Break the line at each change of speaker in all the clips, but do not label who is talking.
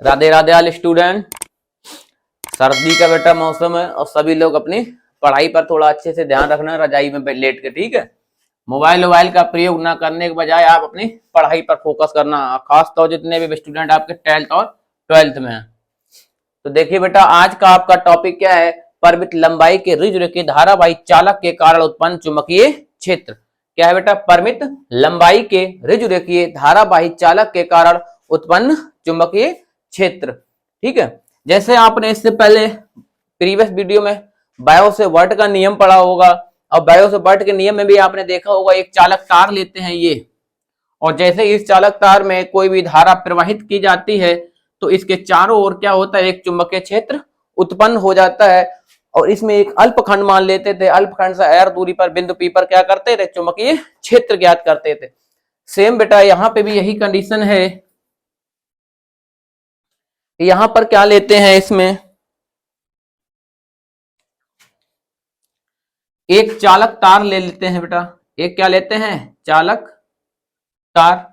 Radhe Radhe all student. सर्दी का बेटा मौसम है और सभी लोग अपनी पढ़ाई पर थोड़ा अच्छे से ध्यान रखना, रजाई में लेट के, ठीक है। मोबाइल का प्रयोग ना करने के बजाय आप अपनी पढ़ाई पर फोकस करना, खासतौर जितने भी स्टूडेंट आपके 10th और 12th में हैं। तो देखिए बेटा, आज का आपका टॉपिक क्या है? परिमित लंबाई के ऋजुरेखीय धारावाही चालक के कारण उत्पन्न चुंबकीय क्षेत्र। क्या है बेटा? परिमित लंबाई के ऋजुरेखीय धारावाही चालक के कारण उत्पन्न चुंबकीय क्षेत्र, ठीक है। जैसे आपने इससे पहले प्रीवियस वीडियो में बायो से वर्ट का नियम पढ़ा होगा, और बायो से वर्ट के नियम में भी आपने देखा होगा, एक चालक तार लेते हैं ये, और जैसे इस चालक तार में कोई भी धारा प्रवाहित की जाती है तो इसके चारों ओर क्या होता है? एक चुंबकीय क्षेत्र उत्पन्न हो जाता है। और इसमें एक अल्पखंड मान लेते थे, अल्पखंड से r दूरी पर बिंदु P पर क्या करते थे? चुंबकीय क्षेत्र ज्ञात करते थे। सेम बेटा यहाँ पे भी यही कंडीशन है। यहां पर क्या लेते हैं? इसमें एक चालक तार ले लेते हैं बेटा। एक क्या लेते हैं? चालक तार।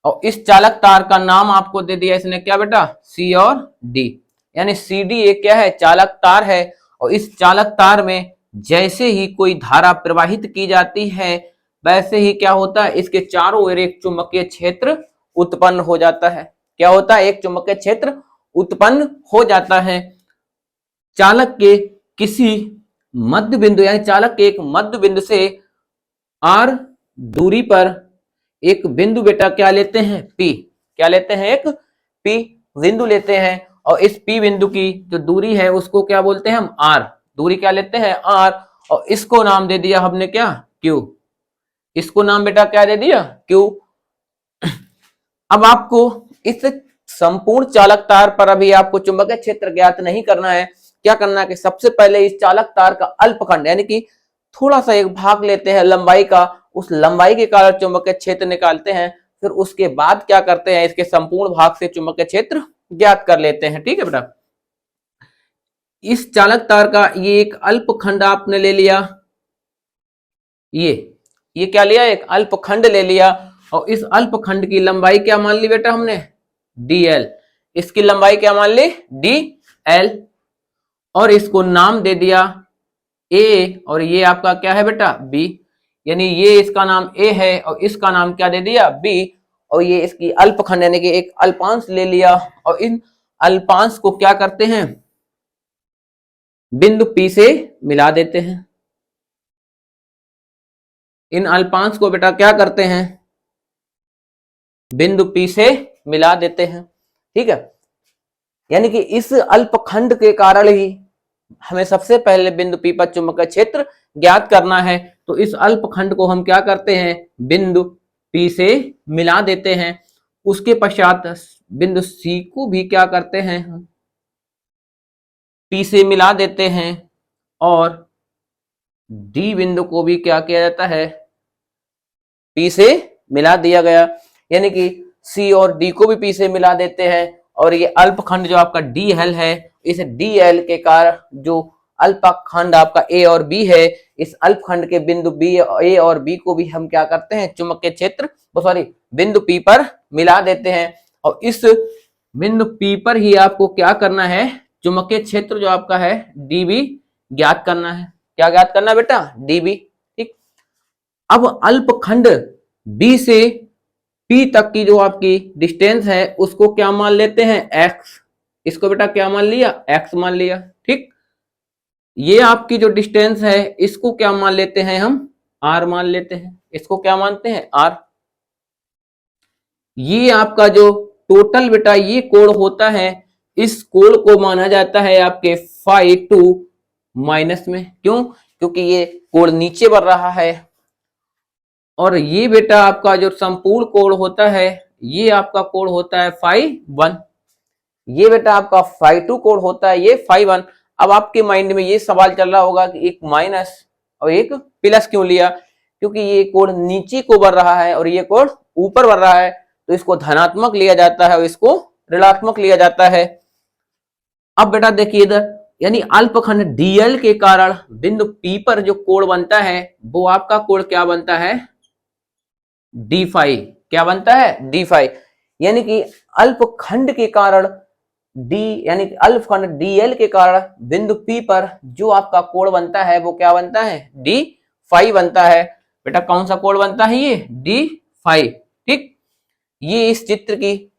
और इस चालक तार का नाम आपको दे दिया इसने, क्या बेटा? C और D, यानी CD एक क्या है? चालक तार है। और इस चालक तार में जैसे ही कोई धारा प्रवाहित की जाती है वैसे ही क्या होता है? इसके चारों ओर एक चुंबकीय क्षेत्र उत्पन्न हो जाता है। क्या होता है? एक चुंबकीय क्षेत्र उत्पन्न हो जाता है। चालक के किसी मध्य बिंदु, यानी चालक के एक मध्य बिंदु से R दूरी पर एक बिंदु बेटा क्या लेते हैं? P। क्या लेते हैं? एक P बिंदु लेते हैं। और इस P बिंदु की जो दूरी है उसको क्या बोलते हैं हम? R। दूरी क्या लेते हैं? R। और इसको नाम दे दिया हमने क्या? Q। इसको नाम बेटा क्या दे दिया? Q। अब आपको इस संपूर्ण चालक तार पर अभी आपको चुंबकीय क्षेत्र ज्ञात नहीं करना है। क्या करना है कि सबसे पहले इस चालक तार का अल्पखंड, यानी कि थोड़ा सा एक भाग लेते हैं लंबाई का, उस लंबाई के कारण चुंबकीय क्षेत्र निकालते हैं। फिर उसके बाद क्या करते हैं? इसके संपूर्ण भाग से चुंबकीय क्षेत्र ज्ञात कर लेते हैं, ठीक है बेटा। इस चालक तार का ये एक अल्पखंड आपने ले लिया, ये क्या लिया? एक अल्पखंड ले लिया। और इस अल्पखंड की लंबाई क्या मान ली बेटा हमने? DL। इसकी लंबाई क्या मान ली? DL। और इसको नाम दे दिया A, और ये आपका क्या है बेटा? B। यानी ये इसका नाम A है और इसका नाम क्या दे दिया? B। और ये इसकी अल्पखंड यानी कि एक अल्पांश ले लिया। और इन अल्पांश को क्या करते हैं? बिंदु P से मिला देते हैं। इन अल्पांश को बेटा क्या करते हैं? बिंदु P से मिला देते हैं, ठीक है। यानी कि इस अल्पखंड के कारण ही हमें सबसे पहले बिंदु P पर चुंबकीय क्षेत्र ज्ञात करना है। तो इस अल्पखंड को हम क्या करते हैं? बिंदु P से मिला देते हैं। उसके पश्चात बिंदु C को भी क्या करते हैं? P से मिला देते हैं। और D बिंदु को भी क्या किया जाता है? P से मिला दिया गया। यानी कि C और D को भी P से मिला देते हैं। और ये अल्पखंड जो आपका DL है, इस DL के कारण जो अल्पखंड आपका A और B है, इस अल्पखंड के बिंदु A और B को भी हम क्या करते हैं? चुंबकीय क्षेत्र बिंदु P पर मिला देते हैं। और इस बिंदु P पर ही आपको क्या करना है? चुंबकीय क्षेत्र जो आपका है DB ज्ञात करना है। क्या ज्ञात करना है बेटा? DB, ठीक। अब अल्पखंड B से P तक की जो आपकी डिस्टेंस है उसको क्या मान लेते हैं? X। इसको बेटा क्या मान लिया? X मान लिया, ठीक। ये आपकी जो डिस्टेंस है इसको क्या मान लेते हैं हम? R मान लेते हैं। इसको क्या मानते हैं? R। ये आपका जो टोटल बेटा ये कोण होता है, इस कोण को माना जाता है आपके φ2 माइनस में। क्यों? क्योंकि ये कोण नीचे बढ़ रहा है। और ये बेटा आपका जो संपूर्ण कोण होता है, ये आपका कोण होता है φ1। ये बेटा आपका φ2 कोण होता है, ये φ1। अब आपके माइंड में ये सवाल चल रहा होगा कि एक माइनस और एक प्लस क्यों लिया? क्योंकि ये कोण नीचे को बढ़ रहा है और ये कोण ऊपर बढ़ रहा है, तो इसको धनात्मक लिया जाता है और इसको ऋणात्मक लिया जाता है। अब बेटा देखिए इधर, यानी अल्पखंड DL के कारण बिंदु P पर जो कोण बनता है वो आपका कोण क्या बनता है? D phi. क्या बनता है? D phi. यानी कि अल्पखंड के कारण डी यानी कि अल्पखंड डीएल के कारण बिंदु पी पर जो आपका कोण बनता है वो क्या बनता है, डी फाई बनता है। बेटा कौन सा कोण बनता है, ये डी फाई। ठीक, ये इस चित्र की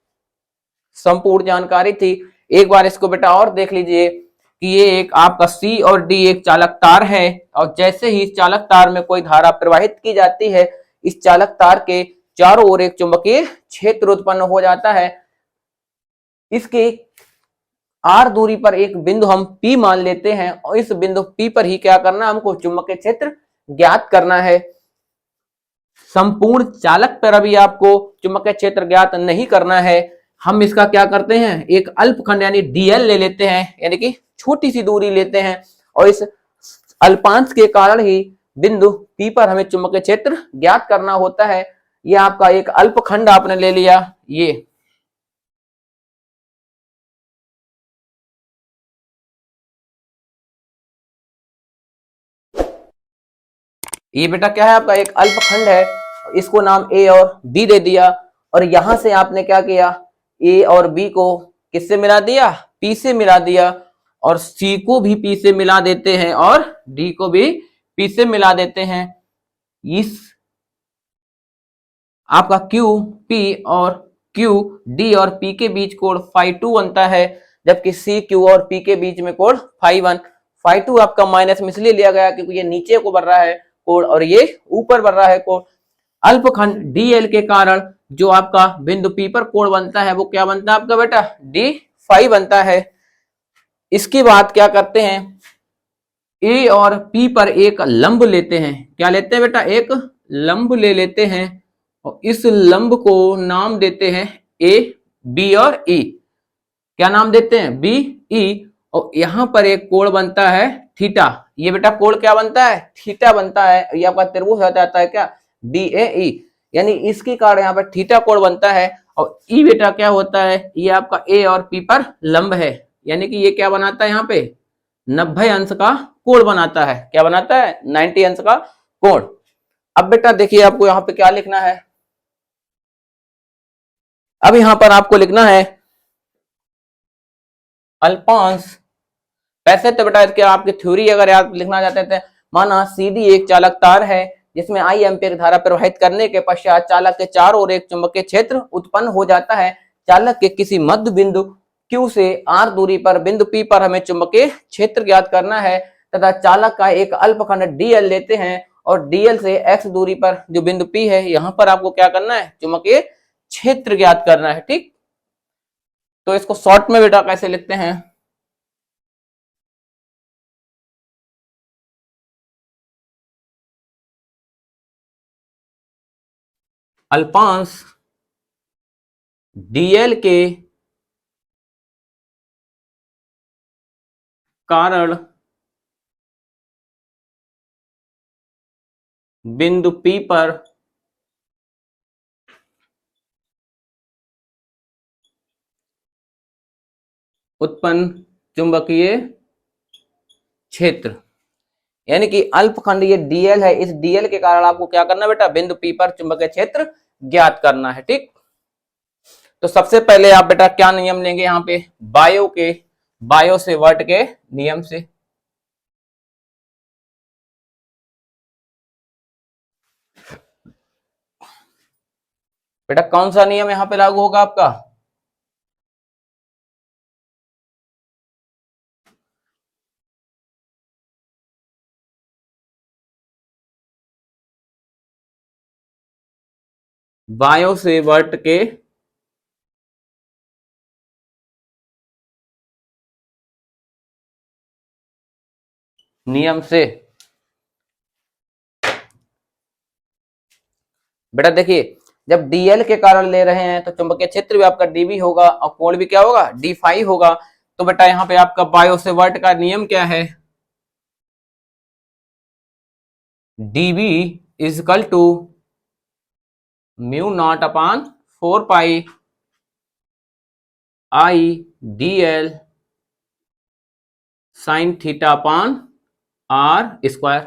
संपूर्ण जानकारी थी। एक बार इसको बेटा और देख लीजिए कि ये एक आपका सी और डी एक चालक तार है, और जैसे ही इस चालक तार में कोई धारा प्रवाहित की जाती है, इस चालक तार के चारों ओर एक चुंबकीय क्षेत्र उत्पन्न हो जाता है। इसके आर दूरी पर एक बिंदु हम P मान लेते हैं, और इस बिंदु P पर ही क्या करना है, हमको चुंबकीय क्षेत्र ज्ञात करना है। संपूर्ण चालक पर अभी आपको चुंबकीय क्षेत्र ज्ञात नहीं करना है। हम इसका क्या करते हैं, एक अल्पखंड यानी डीएल ले लेते हैं, यानी कि छोटी सी दूरी लेते हैं, और इस अल्पांश के कारण ही बिंदु P पर हमें चुंबकीय क्षेत्र ज्ञात करना होता है। यह आपका एक अल्पखंड आपने ले लिया। ये बेटा क्या है, आपका एक अल्पखंड है, इसको नाम ए और बी दे दिया, और यहां से आपने क्या किया, ए और बी को किससे मिला दिया, पी से मिला दिया, और सी को भी पी से मिला देते हैं, और डी को भी पी से मिला देते हैं। इस आपका क्यू पी और क्यू डी और पी के बीच कोण फाई 2 बनता है, जबकि सी क्यू और पी के बीच में कोण फाई 1। फाई 2 आपका माइनस में इसलिए लिया गया क्योंकि ये नीचे को बढ़ रहा है कोण, और ये ऊपर बढ़ रहा है कोण। अल्पखंड डीएल के कारण जो आपका बिंदु पी पर कोण बनता है वो क्या बनता है आपका बेटा, डी फाई बनता है। इसके बाद क्या करते हैं, ए और पी पर एक लंब लेते हैं। क्या लेते हैं बेटा, एक लंब ले लेते हैं, और इस लंब को नाम देते हैं ए, बी और ई। क्या नाम देते हैं, बी, ई, और यहां पर एक कोण बनता है थीटा। ये बेटा कोण क्या बनता है, थीटा बनता है। ये आपका त्रिभुज हो जाता है क्या, बी ए ई, यानी इसके कारण यहाँ पर थीटा कोण बनता है। और ई बेटा क्या होता है, ये आपका ए और पी पर लंब है, यानी कि ये क्या बनाता है, यहाँ पे 90 अंश का कोण बनाता है। क्या बनाता है, 90 अंश का कोण। अब बेटा देखिए आपको यहाँ पे क्या लिखना है, अब यहां पर आपको लिखना है अल्पांश। वैसे तो बेटा इसके आपकी थ्योरी अगर आप लिखना चाहते थे, माना सीधी एक चालक तार है जिसमें आई एम्पीयर धारा प्रवाहित करने के पश्चात चालक के चारों ओर एक चुंबकीय क्षेत्र उत्पन्न हो जाता है। चालक के किसी मध्य बिंदु Q से R दूरी पर बिंदु P पर हमें चुंबकीय क्षेत्र ज्ञात करना है, तथा चालक का एक अल्पखंड DL लेते हैं, और DL से X दूरी पर जो बिंदु P है, यहां पर आपको क्या करना है, चुंबकीय क्षेत्र ज्ञात करना है। ठीक, तो इसको शॉर्ट में बेटा कैसे लिखते हैं, अल्पांश डीएल के कारण बिंदु P पर उत्पन्न चुंबकीय क्षेत्र, यानी कि अल्पखंड ये डीएल है, इस डीएल के कारण आपको क्या करना है बेटा, बिंदु P पर चुंबकीय क्षेत्र ज्ञात करना है। ठीक, तो सबसे पहले आप बेटा क्या नियम लेंगे, यहाँ पे बायो से वर्ट के नियम से। बेटा कौन सा नियम यहां पे लागू होगा आपका, बायो से वर्ट के नियम से। बेटा देखिए, जब डीएल के कारण ले रहे हैं तो चुंबकीय क्षेत्र भी आपका डीबी होगा, और कोण भी क्या होगा, डी फाई होगा। तो बेटा यहाँ पे आपका बायो से वर्ट का नियम क्या है, dB is equal to mu not upon 4 pi I D L sine theta upon R square.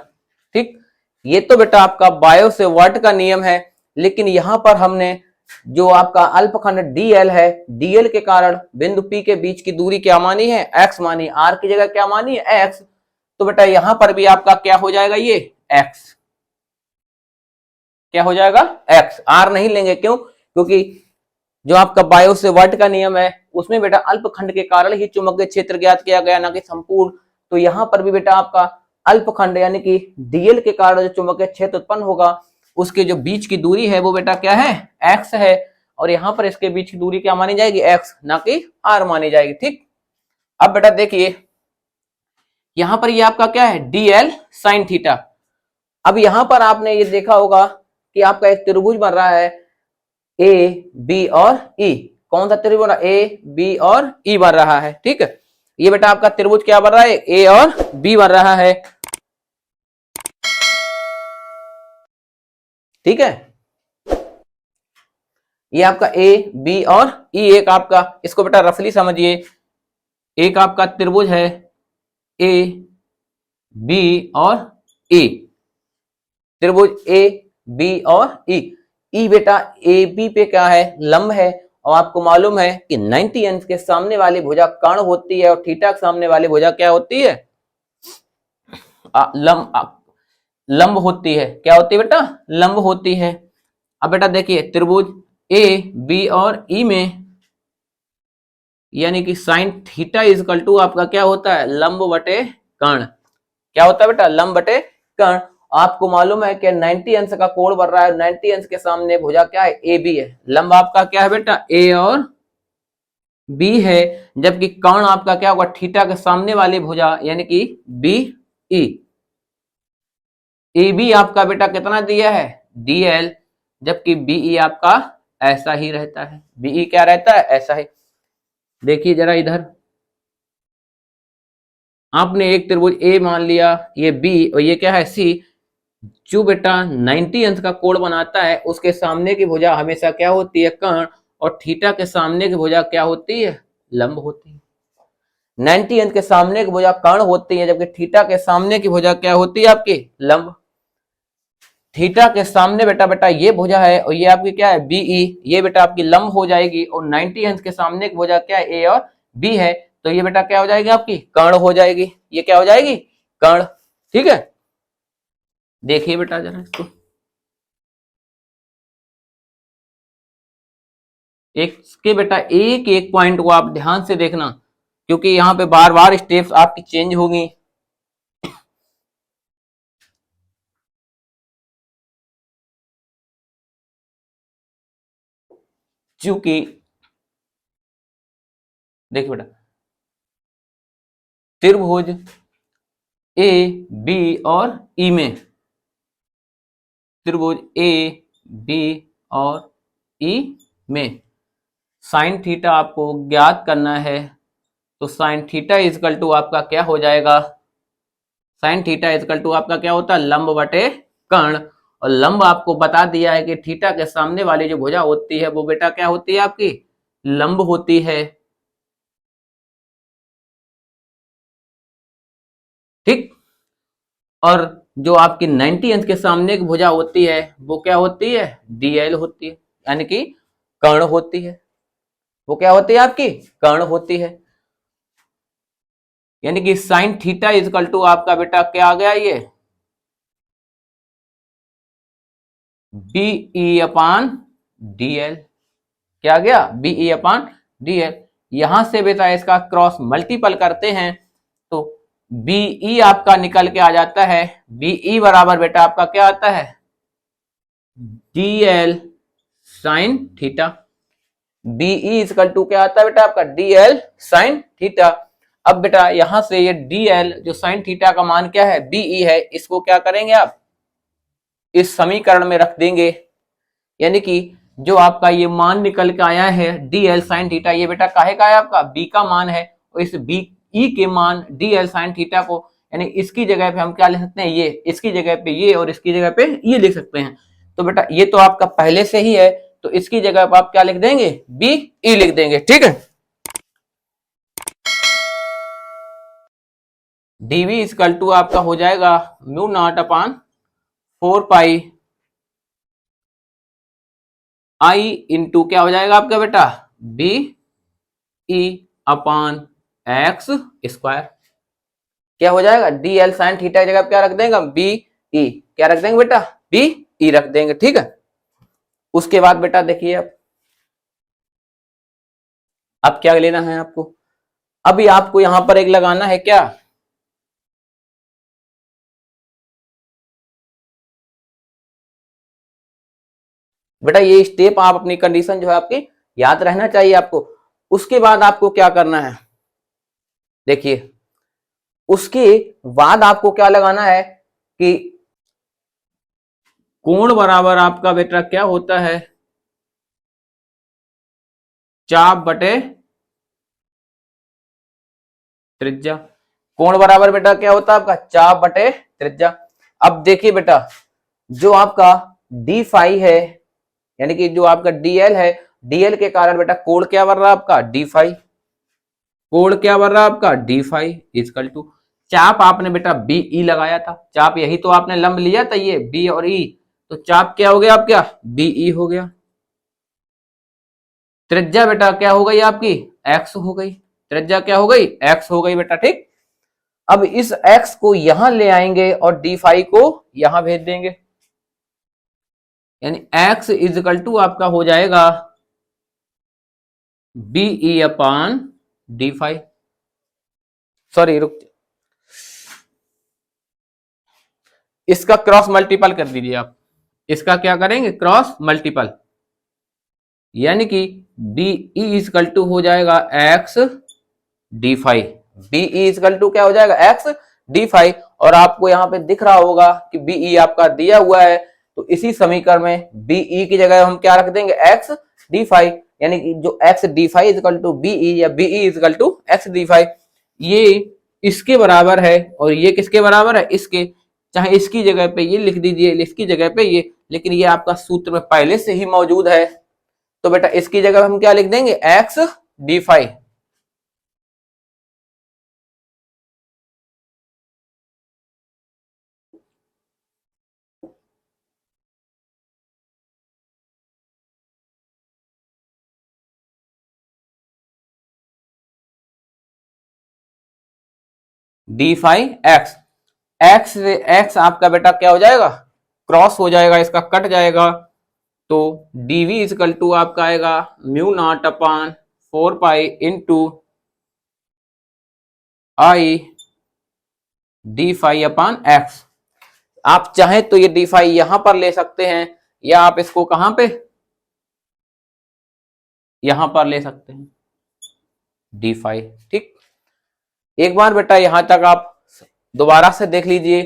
ठीक, ये तो बेटा आपका बायो से वर्ट का नियम है, लेकिन यहां पर हमने जो आपका अल्पखंड डीएल है, डीएल के कारण बिंदु पी के बीच की दूरी क्या मानी है, एक्स मानी, आर की जगह क्या मानी है, एक्स। तो बेटा यहां पर भी आपका क्या हो जाएगा, ये एक्स, क्या हो जाएगा, एक्स। आर नहीं लेंगे, क्यों, क्योंकि जो आपका बायो से वर्ट का नियम है उसमें बेटा अल्पखंड के कारण ही चुंबकीय क्षेत्र ज्ञात किया गया, ना कि संपूर्ण। तो यहां पर भी बेटा आपका अल्पखंड यानी कि डीएल के कारण जो चुंबकीय क्षेत्र उत्पन्न होगा उसके जो बीच की दूरी है वो बेटा क्या है, एक्स है। और यहां पर इसके बीच की दूरी क्या मानी जाएगी, एक्स, ना कि आर मानी जाएगी। ठीक, अब बेटा देखिए यहां पर ये आपका क्या है, डीएल साइन थीटा। अब यहां पर आपने ये देखा होगा कि आपका एक त्रिभुज बन रहा है ए बी और ई। कौन सा त्रिभुज बन रहा है, ए बी और ई बन रहा है। ठीक है, ये बेटा आपका त्रिभुज क्या बन रहा है, ए और बी बन रहा है। ठीक है, ये आपका ए बी और ई, एक आपका, इसको बेटा रफली समझिए, एक आपका त्रिभुज है ए बी और ई, त्रिभुज ए बी और ई। ई बेटा ए बी पे क्या है, लंब है। और आपको मालूम है कि 90 अंश के सामने वाली भुजा कर्ण होती है और थीटा के सामने वाली भुजा क्या होती है, लंब होती है। क्या होती है बेटा, लंब होती है। अब बेटा देखिए त्रिभुज ए बी और ई में यानी कि साइन थीटा इजकल टू आपका क्या होता है, लंब बटे कर्ण। क्या होता है बेटा, लंब बटे कर्ण। आपको मालूम है कि 90 अंश का कोण बन रहा है, 90 अंश के सामने भुजा क्या है, ए बी है। लंब आपका क्या है बेटा, ए और बी है, जबकि कर्ण आपका क्या होगा, थीटा के सामने वाली भुजा यानी कि बी ई। ए बी आपका बेटा कितना दिया है, डीएल, जबकि बीई आपका ऐसा ही रहता है। बीई क्या रहता है, ऐसा ही। देखिए जरा इधर, आपने एक त्रिभुज ए मान लिया, ये बी और ये क्या है, सी। जो बेटा 90 अंश का कोण बनाता है उसके सामने की भुजा हमेशा क्या होती है, कर्ण, और थीटा के सामने की भुजा क्या होती है, लंब होती है। 90 अंश के सामने की भुजा कर्ण होती है, जबकि थीटा के सामने की भुजा क्या होती है, आपकी लंब। थीटा के सामने बेटा बेटा ये भुजा है और ये आपकी क्या है, बीई, ये बेटा आपकी लंब हो जाएगी। और 90 अंश के सामने की भुजा क्या है, ए और बी है, तो ये बेटा क्या हो जाएगी, आपकी कर्ण हो जाएगी। ये क्या हो जाएगी, कर्ण। ठीक है, देखिए बेटा जरा इसको, एक के बेटा एक एक पॉइंट को आप ध्यान से देखना, क्योंकि यहाँ पे बार बार स्टेप्स आपकी चेंज होगी। क्योंकि देखिए बेटा, त्रिभुज ए बी और ई में, त्रिभुज ए बी और ई में साइन थीटा आपको ज्ञात करना है। तो साइन थीटा इजकल टू आपका क्या हो जाएगा, साइन थीटा इजकल टू आपका क्या होता है, लंब बटे कर्ण। और लंब आपको बता दिया है कि थीटा के सामने वाली जो भुजा होती है वो बेटा क्या होती है, आपकी लंब होती है। ठीक, और जो आपकी 90 अंश के सामने की भुजा होती है वो क्या होती है, डीएल होती है, यानी कि कर्ण होती है। वो क्या होती है, आपकी कर्ण होती है। यानी कि साइन थीटा इजकल टू आपका बेटा क्या आ गया, ये बीई अपान डीएल। क्या गया, बीई अपान डीएल। यहां से बेटा इसका क्रॉस मल्टीपल करते हैं तो बीई आपका निकल के आ जाता है, बीई बराबर बेटा आपका क्या आता है, DL sine theta. BE equal to क्या आता है बेटा आपका, डीएल साइन थीटा। अब बेटा यहां से ये डीएल जो साइन थीटा का मान क्या है, बीई है, इसको क्या करेंगे आप, इस समीकरण में रख देंगे। यानी कि जो आपका ये मान निकल के आया है डीएल साइन थीटा, ये बेटा काहे का है, आपका बी का मान है। और इस बी ई के मान डीएल साइन थीटा को, यानी इसकी जगह पे हम क्या लिख सकते हैं, ये, इसकी जगह पे ये और इसकी जगह पे ये लिख सकते हैं। तो बेटा ये तो आपका पहले से ही है, तो इसकी जगह पे आप क्या लिख देंगे, बी ई लिख देंगे। ठीक है, डीवी इजकल टू आपका हो जाएगा mu not upon 4 pi I into क्या हो जाएगा आपका बेटा, B E upon X square. क्या हो जाएगा, डी एल साइन थीटा की जगह क्या रख देंगे हम, बी ई, क्या रख देंगे बेटा, बी ई रख देंगे, ठीक है। उसके बाद बेटा देखिए अब क्या लेना है आपको, अभी आपको यहां पर एक लगाना है क्या, बेटा ये स्टेप आप अपनी कंडीशन जो है आपकी याद रहना चाहिए आपको। उसके बाद आपको क्या करना है, देखिए उसके बाद आपको क्या लगाना है कि कोण बराबर आपका बेटा क्या होता है, चाप बटे त्रिज्या। कोण बराबर बेटा क्या होता है आपका, चाप बटे त्रिज्या। अब देखिए बेटा जो आपका डी फाई है, यानी कि जो आपका डीएल है, डीएल के कारण बेटा कोण क्या बन रहा है आपका, डी फाई। कोण क्या बन रहा है आपका, डी फाई इजकल टू, चाप आपने बेटा बी ई लगाया था, चाप यही तो आपने लंब लिया था ये बी और ई, तो चाप क्या हो गया आप, क्या बी ई हो गया। त्रिज्या बेटा क्या हो गई आपकी, एक्स हो गई, त्रिज्या क्या हो गई, एक्स हो गई बेटा, ठीक। अब इस एक्स को यहां ले आएंगे और डी फाई को यहां भेज देंगे, यानी एक्स इजकल टू आपका हो जाएगा बी ई अपान डी फाई, सॉरी रुक, इसका क्रॉस मल्टीपल कर दीजिए आप, इसका क्या करेंगे क्रॉस मल्टीपल, यानी कि बी ई इजकल टू हो जाएगा X D five, B E is equal to क्या हो जाएगा एक्स डी फाइव, और आपको यहाँ पे दिख रहा होगा कि बी ई आपका दिया हुआ है, तो इसी समीकरण में बी ई की जगह हम क्या रख देंगे एक्स डी फाइव, यानी कि जो X D five is equal to B E या B E is equal to X D five, ये इसके बराबर है और ये किसके बराबर है, इसके, चाहे इसकी जगह पे ये लिख दीजिए, इसकी जगह पे ये, लेकिन ये आपका सूत्र में पहले से ही मौजूद है, तो बेटा इसकी जगह हम क्या लिख देंगे x D five. D five x, x से एक्स आपका बेटा क्या हो जाएगा, क्रॉस हो जाएगा, इसका कट जाएगा, तो डीवी इजकल टू आपका आएगा mu naught upon 4 pi into I D five upon x. आप चाहें तो ये डी फाइव यहां पर ले सकते हैं, या आप इसको कहां पे, यहां पर ले सकते हैं डी फाइव, ठीक। एक बार बेटा यहां तक आप दोबारा से देख लीजिए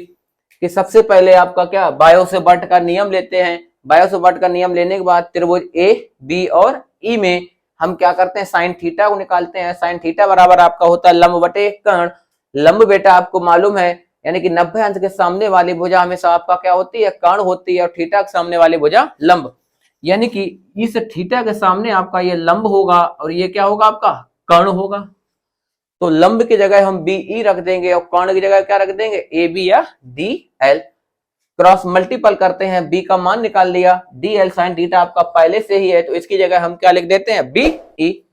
कि सबसे पहले आपका क्या बायो से बट का नियम लेते हैं, बायो से बट का नियम लेने के बाद त्रिभुज ए बी और ई में हम क्या करते हैं साइन थीटा को निकालते हैं, साइन थीटा बराबर आपका होता है लंब बटे कर्ण। लंब बेटा आपको मालूम है, यानी कि 90 अंश के सामने वाली भुजा हमेशा आपका क्या होती है, कर्ण होती है, और थीटा के सामने वाली भुजा लंब, यानी कि इस थीटा के सामने आपका ये लंब होगा और ये क्या होगा आपका कर्ण होगा, तो लंब की जगह हम बी ई रख देंगे और कर्ण की जगह क्या रख देंगे ए बी या डी एल। क्रॉस मल्टीपल करते हैं, बी का मान निकाल लिया, डी एल साइन थीटा आपका पहले से ही है, तो इसकी जगह हम क्या लिख देते हैं बी ई।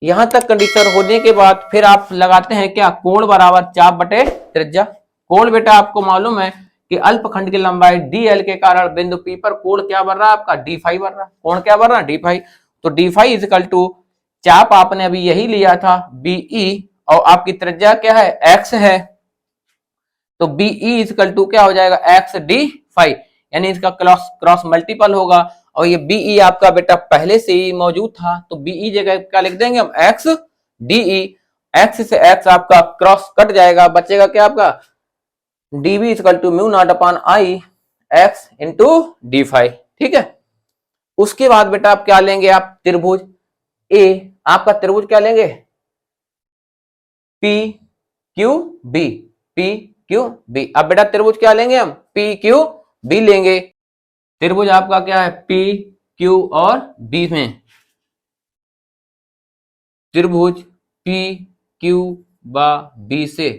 यहां तक कंडीशन होने के बाद फिर आप लगाते हैं क्या, कोण बराबर चाप बटे त्रिज्या। कोण बेटा आपको मालूम है कि अल्पखंड की लंबाई डी एल के कारण बिंदु पी पर कोण क्या बन रहा है आपका, डी फाइव बन रहा है, कोण क्या बन रहा है डी फाइव, तो डी फाइव इजकल टू चाप आपने अभी यही लिया था बीई, और आपकी त्रिज्या क्या है एक्स है, तो बीई इजकल टू क्या हो जाएगा एक्स डी फाइव, यानी इसका क्रॉस क्रॉस मल्टीपल होगा, और ये बीई आपका बेटा पहले से ही मौजूद था, तो बीई जगह क्या लिख देंगे हम एक्स डीई, एक्स से एक्स आपका क्रॉस कट जाएगा, बचेगा क्या आपका D B is equal to mu nought upon I X into D five, ठीक है। उसके बाद बेटा आप क्या लेंगे, आप त्रिभुज ए, आपका त्रिभुज क्या लेंगे P Q B, P Q B. अब बेटा त्रिभुज क्या लेंगे हम पी क्यू बी लेंगे, त्रिभुज आपका क्या है पी क्यू और बी में, त्रिभुज पी क्यू व बी से,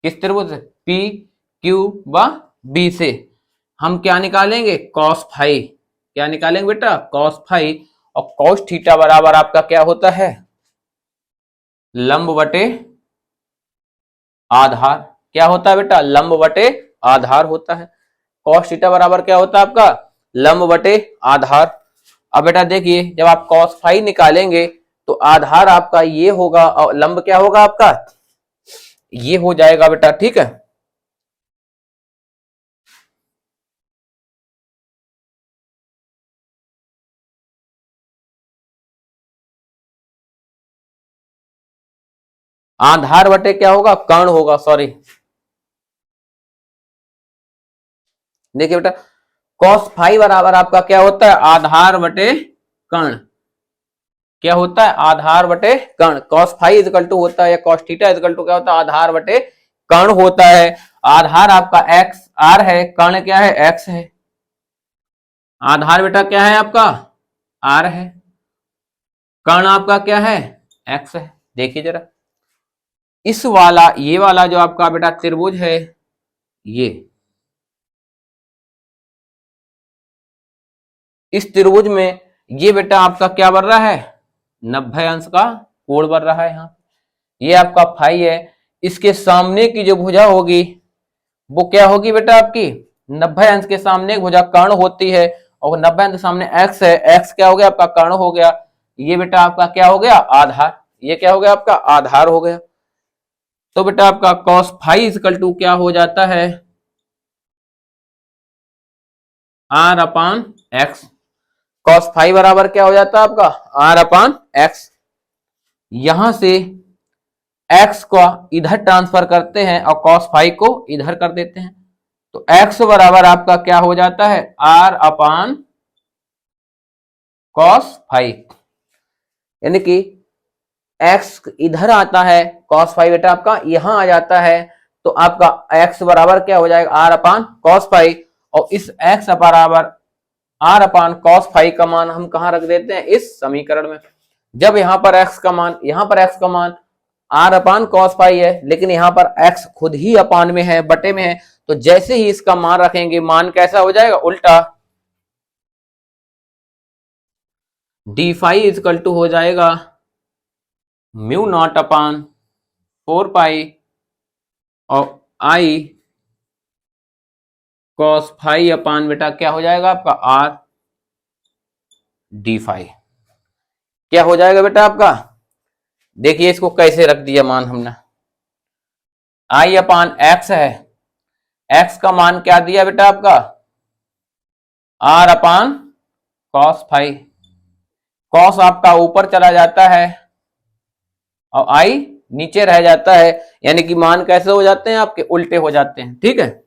किस त्रिभुज से पी क्यू व बी से हम क्या निकालेंगे कॉस फाइव, क्या निकालेंगे बेटा, कॉस फाई, और कॉस थीटा बराबर आपका क्या होता है, लंब बटे आधार। क्या होता है बेटा, लंब बटे आधार होता है। कॉस थीटा बराबर क्या होता है आपका, लंब बटे आधार। अब बेटा देखिए, जब आप कॉस फाई निकालेंगे तो आधार आपका ये होगा और लंब क्या होगा आपका, ये हो जाएगा बेटा, ठीक है। आधार बटे क्या होगा, कर्ण होगा, सॉरी। देखिए बेटा, कॉस फाई बराबर आपका क्या होता है, आधार बटे कर्ण। क्या होता है, आधार बटे कर्ण। कॉस फाई इजकल टू होता है, या कॉस थीटा इजकल टू क्या होता है, आधार बटे कर्ण होता है। आधार आपका एक्स आर है, कर्ण क्या है, एक्स है। आधार बेटा क्या है आपका, आर है, कर्ण आपका क्या है, एक्स है। देखिए जरा, इस वाला, ये वाला जो आपका बेटा त्रिभुज है, ये इस त्रिभुज में ये बेटा आपका क्या बन रहा है, 90 अंश का कोण बन रहा है यहाँ। ये आपका फाई है। इसके सामने की जो भुजा होगी वो क्या होगी बेटा आपकी, 90 अंश के सामने एक भुजा कर्ण होती है, और 90 अंश के सामने एक्स है, एक्स क्या हो गया आपका, कर्ण हो गया। ये बेटा आपका क्या हो गया, आधार। ये क्या हो गया आपका, आधार हो गया। तो बेटा आपका कॉस फाई इजकल टू क्या हो जाता है, R upon X. Cos phi बराबर क्या हो जाता है आपका, आर अपान एक्स। यहां से एक्स को इधर ट्रांसफर करते हैं और कॉस फाई को इधर कर देते हैं, तो एक्स बराबर आपका क्या हो जाता है, आर अपान कॉस फाई। यानी कि एक्स इधर आता है, कॉस फाई बेटा आपका यहां आ जाता है, तो आपका एक्स बराबर क्या हो जाएगा, आर अपान कॉस फाई। और इस एक्स बराबर आर अपान कॉस फाई का मान हम कहां रख देते हैं, इस समीकरण में। जब यहां पर एक्स का मान, यहां पर एक्स का मान आर अपान कॉस फाई है, लेकिन यहां पर एक्स खुद ही अपान में है, बटे में है, तो जैसे ही इसका मान रखेंगे, मान कैसा हो जाएगा, उल्टा। डी फाई इजकल टू हो जाएगा म्यू नॉट अपान 4 पाई और आई कॉस फाई अपान बेटा क्या हो जाएगा आपका, आर डी फाई। क्या हो जाएगा बेटा आपका, देखिए इसको कैसे रख दिया मान हमने, आई अपान एक्स है, एक्स का मान क्या दिया बेटा आपका, R upon cos phi. Cos आपका ऊपर चला जाता है और आई नीचे रह जाता है, यानी कि मान कैसे हो जाते हैं आपके, उल्टे हो जाते हैं, ठीक है।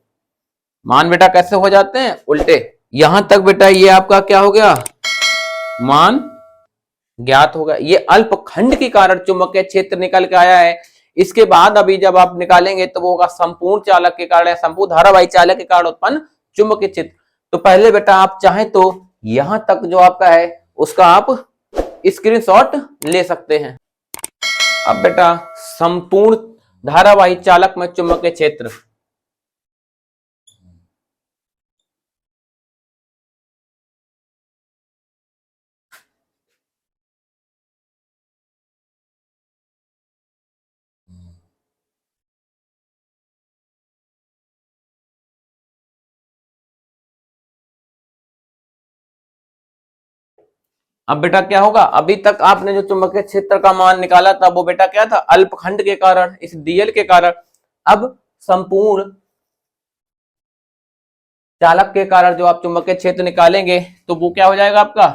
मान बेटा कैसे हो जाते हैं, उल्टे। यहां तक बेटा ये आपका क्या हो गया, मान ज्ञात होगा। ये अल्पखंड के कारण चुंबकीय क्षेत्र निकल के आया है। इसके बाद अभी जब आप निकालेंगे तो वो होगा संपूर्ण चालक के कारण या संपूर्ण धारावाही चालक के कारण उत्पन्न चुंबकीय क्षेत्र। तो पहले बेटा आप चाहें तो यहां तक जो आपका है उसका आप स्क्रीनशॉट ले सकते हैं। अब बेटा संपूर्ण धारावाही चालक में चुंबकीय क्षेत्र, अब बेटा क्या होगा, अभी तक आपने जो चुंबकीय क्षेत्र का मान निकाला था वो बेटा क्या था, अल्पखंड के कारण, इस डीएल के कारण। अब संपूर्ण चालक के कारण जो आप चुंबकीय क्षेत्र निकालेंगे तो वो क्या हो जाएगा आपका,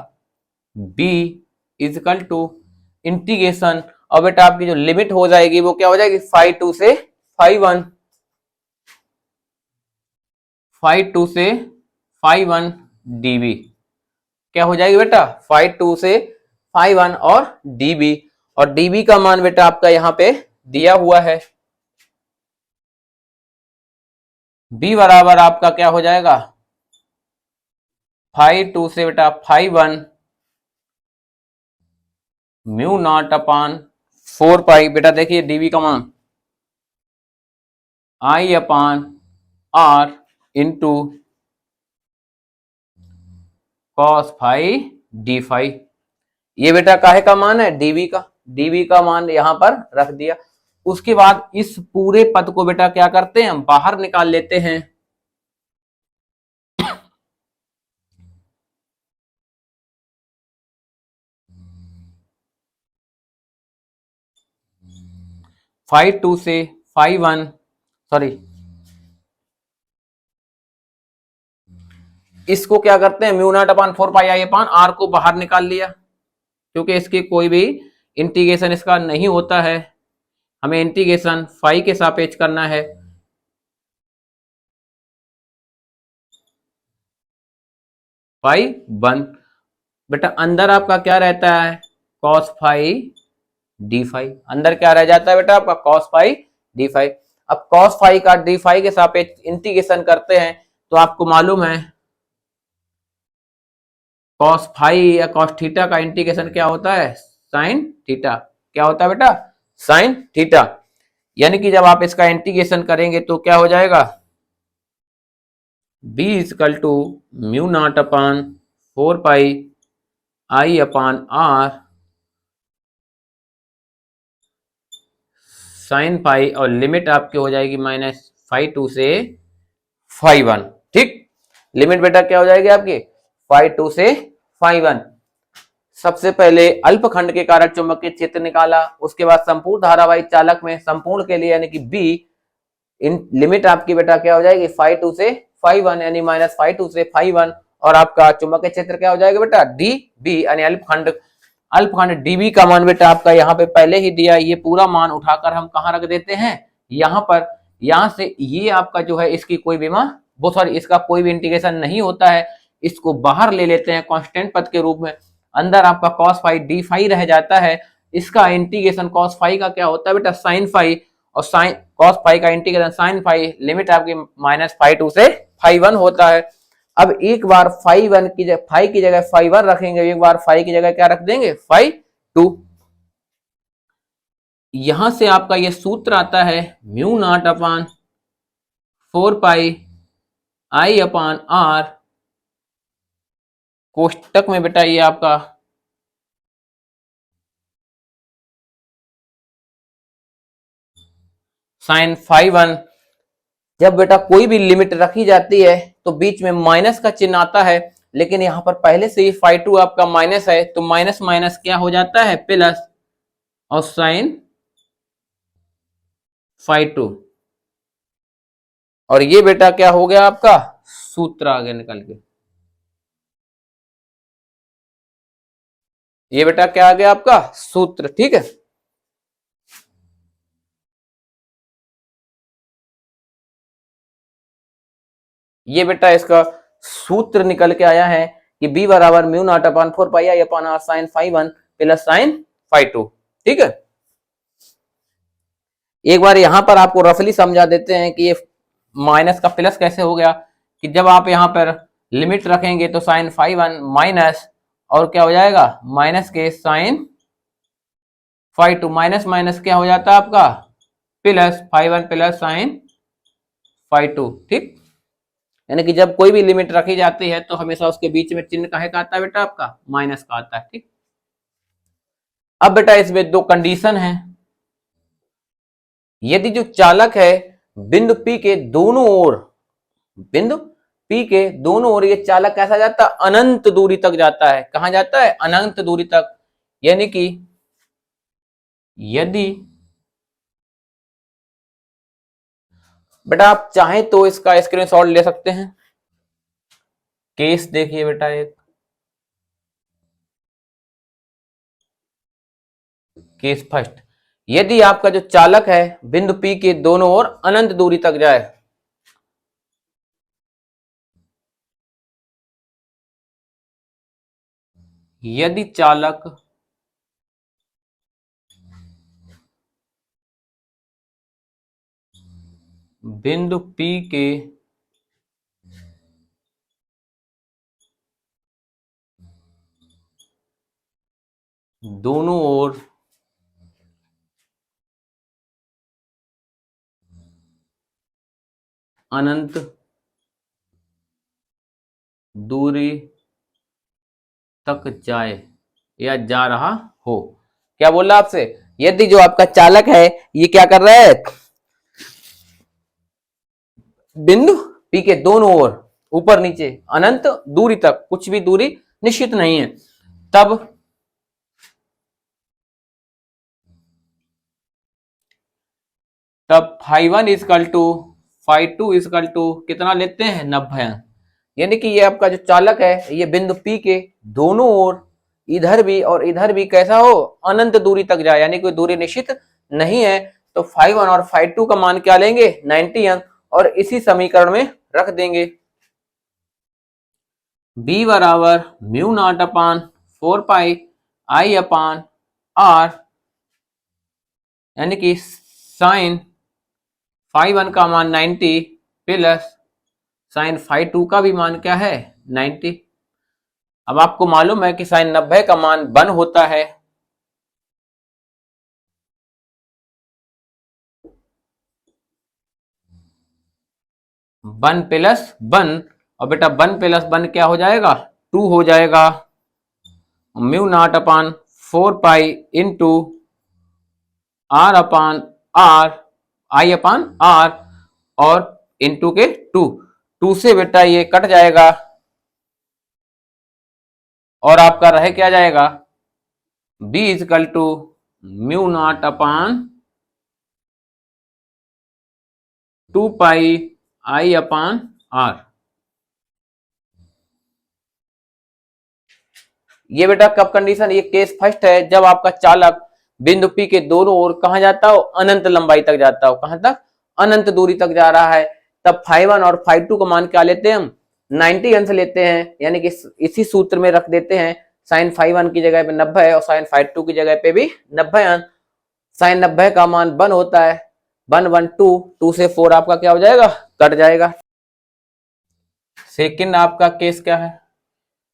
बी इजकल टू इंटीग्रेशन, और बेटा आपकी जो लिमिट हो जाएगी वो क्या हो जाएगी, फाइव टू से फाइव वन डीबी। क्या हो जाएगी बेटा, 5 2 से 5 1 और डीबी। और डीबी का मान बेटा आपका यहां पे दिया हुआ है, बी बराबर आपका क्या हो जाएगा, 5 2 से बेटा 5 1 म्यू नॉट अपान 4 पाई। बेटा देखिए डीबी का मान I upon R into cos phi D phi. ये बेटा काहे का मान है, डीवी का, डीवी का मान यहां पर रख दिया। उसके बाद इस पूरे पद को बेटा क्या करते हैं, हम बाहर निकाल लेते हैं। फाइव टू से फाइव वन, सॉरी, इसको क्या करते हैं, mu not upon 4 pi I upon R को बाहर निकाल लिया, क्योंकि इसकी कोई भी इंटीग्रेशन इसका नहीं होता है, हमें इंटीग्रेशन फाई के सापेक्ष करना है। फाई वन, बेटा अंदर आपका क्या रहता है, कॉस फाई डी फाई, अंदर क्या रह जाता है बेटा आपका, कॉस फाई डी फाई। अब कॉस फाई का डी फाई के सापेक्ष इंटीग्रेशन करते हैं तो आपको मालूम है कॉस फाई या कॉस थीटा का इंटीग्रेशन क्या होता है, साइन थीटा। क्या होता है बेटा, साइन थीटा। यानी कि जब आप इसका इंटीग्रेशन करेंगे तो क्या हो जाएगा, b is equal to mu not upon 4 pi I upon R sine pi, और लिमिट आपकी हो जाएगी -फाई 2 से फाई 1। ठीक, लिमिट बेटा क्या हो जाएगी आपकी, फाई 2 से फाई 1। सबसे पहले अल्पखंड के कारण चुंबकीय क्षेत्र निकाला, उसके बाद संपूर्ण धारावाही चालक में संपूर्ण के लिए यानी कि बी, इन लिमिट आपकी बेटा क्या हो जाएगी, फाई 2 से फाई 1 यानी -फाई 2 से फाई 1। और आपका चुंबकीय क्षेत्र क्या हो जाएगा बेटा, डी बी यानी अल्पखंड, अल्पखंड डीबी का मान बेटा आपका यहाँ पे पहले ही दिया, ये पूरा मान उठाकर हम कहाँ रख देते हैं, यहाँ पर। यहाँ से ये आपका जो है इसकी कोई भी मान, वो सॉरी इसका कोई भी इंटीग्रेशन नहीं होता है, इसको बाहर ले लेते हैं कांस्टेंट पद के रूप में। अंदर आपका cos फाई डी फाई रह जाता है, इसका इंटीग्रेशन cos फाई का क्या होता है बेटा, साइन फाई, और साइन cos फाई का इंटीग्रेशन साइन फाई, लिमिट आपकी -फाई 2 से फाई 1 होता है। अब एक बार फाई 1 की जगह, फाई की जगह फाई 1 रखेंगे, एक बार फाई की जगह क्या रख देंगे, फाई 2। यहां से आपका ये सूत्र आता है mu not upon 4 pi I upon R, कोष्टक में बेटा ये आपका साइन फाई 1। जब बेटा कोई भी लिमिट रखी जाती है तो बीच में माइनस का चिन्ह आता है, लेकिन यहां पर पहले से ही फाई 2 आपका माइनस है, तो माइनस माइनस क्या हो जाता है, प्लस, और साइन फाई 2, और ये बेटा क्या हो गया आपका, सूत्र आ गया निकल के। ये बेटा क्या आ गया आपका सूत्र, ठीक है। ये बेटा इसका सूत्र निकल के आया है कि b बराबर mu not upon 4 pi I upon R sine phi 1 plus sine phi 2। ठीक है, एक बार यहां पर आपको रफली समझा देते हैं कि ये माइनस का प्लस कैसे हो गया, कि जब आप यहां पर लिमिट रखेंगे तो साइन फाई 1 माइनस, और क्या हो जाएगा, माइनस के साइन फाई 2, माइनस माइनस क्या हो जाता है आपका, plus phi 1 plus sine phi 2। ठीक, यानी कि जब कोई भी लिमिट रखी जाती है तो हमेशा उसके बीच में चिन्ह काहे का आता है बेटा आपका, माइनस का आता है। ठीक, अब बेटा इसमें दो कंडीशन है। यदि जो चालक है बिंदु P के दोनों ओर, बिंदु P के दोनों ओर ये चालक कैसा जाता है, अनंत दूरी तक जाता है। कहां जाता है, अनंत दूरी तक। यानी कि यदि बेटा आप चाहें तो इसका स्क्रीनशॉट ले सकते हैं। केस देखिए बेटा, एक केस फर्स्ट, यदि आपका जो चालक है बिंदु P के दोनों ओर अनंत दूरी तक जाए, यदि चालक बिंदु P के दोनों ओर अनंत दूरी तक जाए या जा रहा हो। क्या बोल रहा आपसे, यदि जो आपका चालक है ये क्या कर रहा है, बिंदु पी के दोनों ओर ऊपर नीचे अनंत दूरी तक, कुछ भी दूरी निश्चित नहीं है, तब φ1 इजकल टू φ2 इजकल टू कितना लेते हैं 90। यानी कि ये आपका जो चालक है ये बिंदु P के दोनों ओर इधर भी और इधर भी कैसा हो, अनंत दूरी तक जाए, यानी कोई दूरी निश्चित नहीं है। तो φ1 और φ2 का मान क्या लेंगे 90 अंक, और इसी समीकरण में रख देंगे। B बराबर mu not upon 4 pi I upon R, यानी कि साइन φ1 का मान 90 प्लस साइन φ2 का भी मान क्या है 90। अब आपको मालूम है कि साइन 90 का मान 1 होता है, वन प्लस 1, और बेटा 1 प्लस 1 क्या हो जाएगा 2 हो जाएगा। Mu not upon 4 pi into R upon R, I upon R, और इंटू के 2 से बेटा ये कट जाएगा, और आपका रहे क्या जाएगा B is equal to mu not upon 2 pi I upon R। ये बेटा कब कंडीशन, ये केस फर्स्ट है जब आपका चालक बिंदु P के दोनों ओर कहां जाता हो, अनंत लंबाई तक जाता हो, कहां तक अनंत दूरी तक जा रहा है। तब φ1 और φ2 का मान क्या लेते हैं हम 90 अंश लेते हैं, यानी कि इसी सूत्र में रख देते हैं, साइन φ1 की जगह पे 90 और साइन φ2 की जगह पे भी 90 अंश। साइन 90 का मान 1 होता है, 1 1 2 से 4 आपका क्या हो जाएगा कट जाएगा। सेकंड आपका केस क्या है,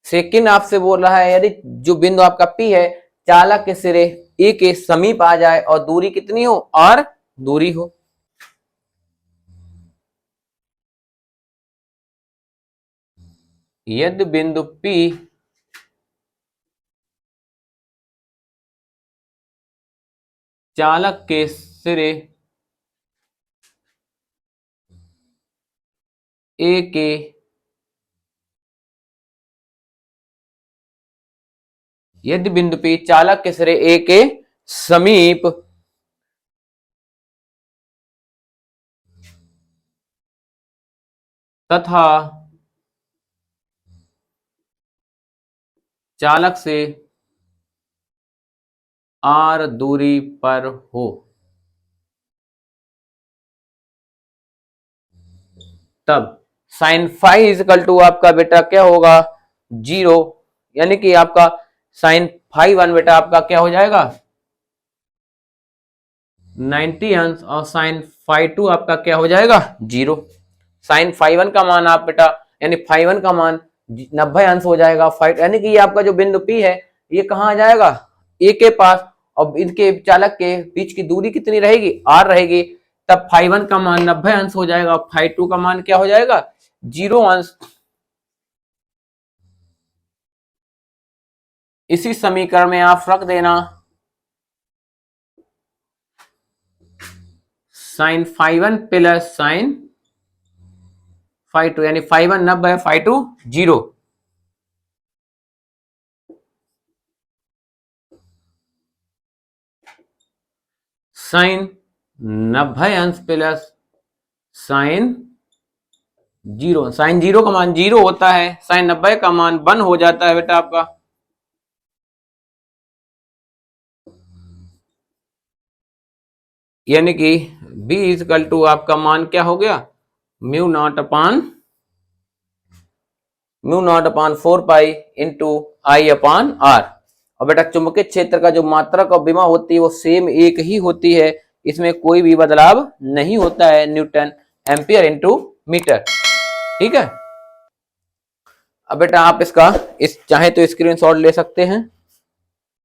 सेकंड आपसे बोल रहा है यदि जो बिंदु आपका P है चालक के सिरे A के समीप आ जाए और दूरी कितनी हो R दूरी हो। यदि बिंदु P चालक के सिरे A के यदि बिंदु P चालक के सिरे A के समीप तथा चालक से R दूरी पर हो, तब साइन फाइ इजकल टू आपका बेटा क्या होगा 0, यानी कि आपका साइन φ1 बेटा आपका क्या हो जाएगा 90 अंश, और साइन φ2 आपका क्या हो जाएगा 0। साइन φ1 का मान आप बेटा यानी φ1 का मान 90 अंश हो जाएगा, यानी कि ये आपका जो बिंदु P है ये कहाँ आ जाएगा A के पास, और इनके चालक के बीच की दूरी कितनी रहेगी R रहेगी। तब φ1 का मान 90 अंश हो जाएगा, और φ2 का मान क्या हो जाएगा 0 अंश। इसी समीकरण में आप रख देना साइन φ1 प्लस साइन φ2, यानी φ1 90 φ2 0। साइन 90 अंश प्लस साइन 0, साइन 0 का मान 0 होता है, साइन 90 का मान 1 हो जाता है बेटा आपका। यानी कि B इजकल टू आपका मान क्या हो गया mu naught upon 4 pi into I upon R। और बेटा चुंबकीय क्षेत्र का जो मात्रक और विमा होती है वो सेम एक ही होती है, इसमें कोई भी बदलाव नहीं होता है, न्यूटन एम्पियर इंटू मीटर। ठीक है, अब बेटा आप इसका चाहे तो स्क्रीनशॉट ले सकते हैं।